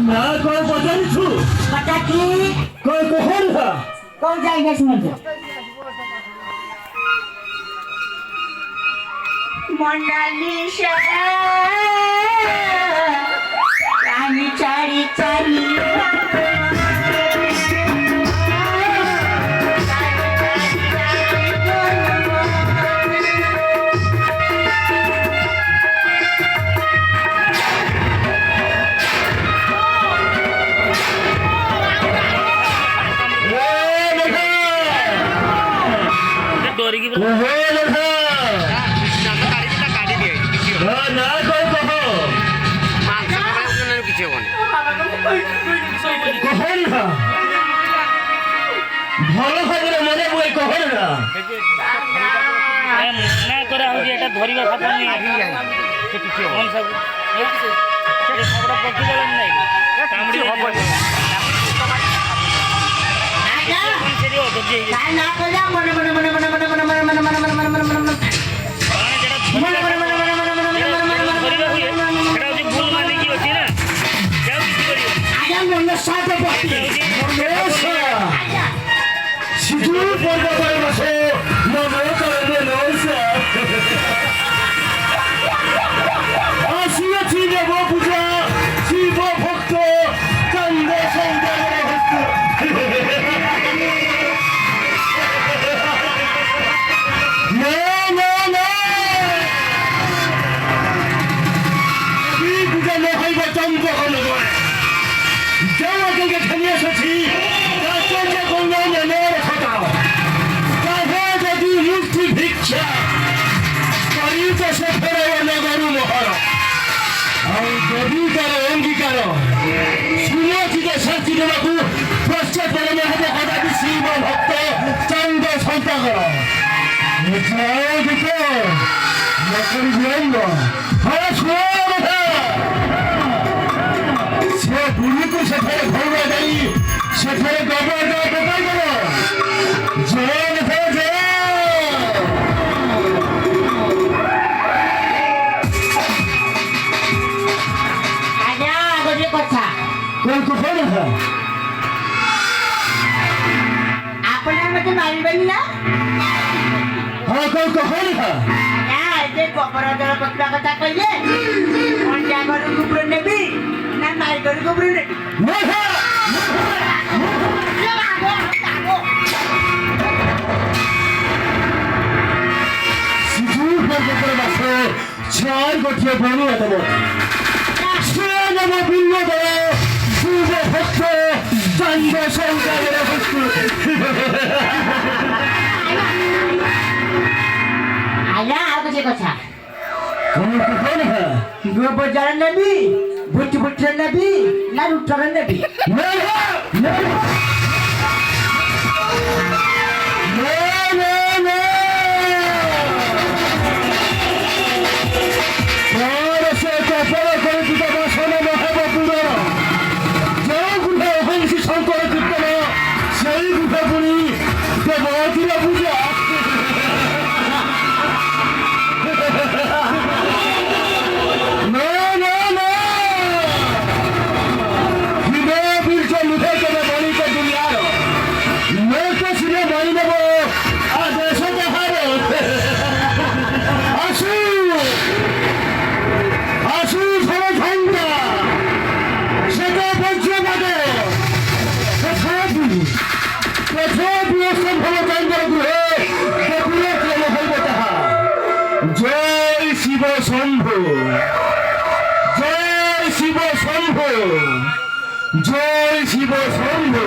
না কই পচারিছু কথা কি কই কখন না কোন জায়গা শুনছো মোনালিসা রানী চারি চারি ভালো খবর মনে বই কখন না না করা হচ্ছে এটা ধরিবা কথা নেই কোন সব এই খবর পড়তে বলেন নাই কামড়ি হবে না কইলা মনে মনে মনে মনে মনে মনে মনে মনে মনে মনে মনে মনে মনে অঙ্গীকার সুনিয়োজিত শাস্তি দেওয়াকে পশ্চাৎ প্রদান হবে কদাপি শিব ভক্ত চন্দ্র সন্তাকর সে গুরুকে সেখানে ভরবা দেই সেখানে গবর দেওয়া কোথায় গেল জয় জয় কথা কোন কখন আপনার মধ্যে মারবেন না হ্যাঁ কোন কখন যে গোবরদার কথা কইলে অন্যা গরু গোবর নেবি না মাই গরু গোবর নেবি ছয় গোটিয়ে বনু দেব ভিন্ন পূর্ব ভক্ত চন্দ্র সৌকারের কথা গোবর যারা নেবি ভুটি ভুটি নেবি না রুটরে নেবি জয় শিব শম্ভু জয় শিব শম্ভু জয় শিব শম্ভু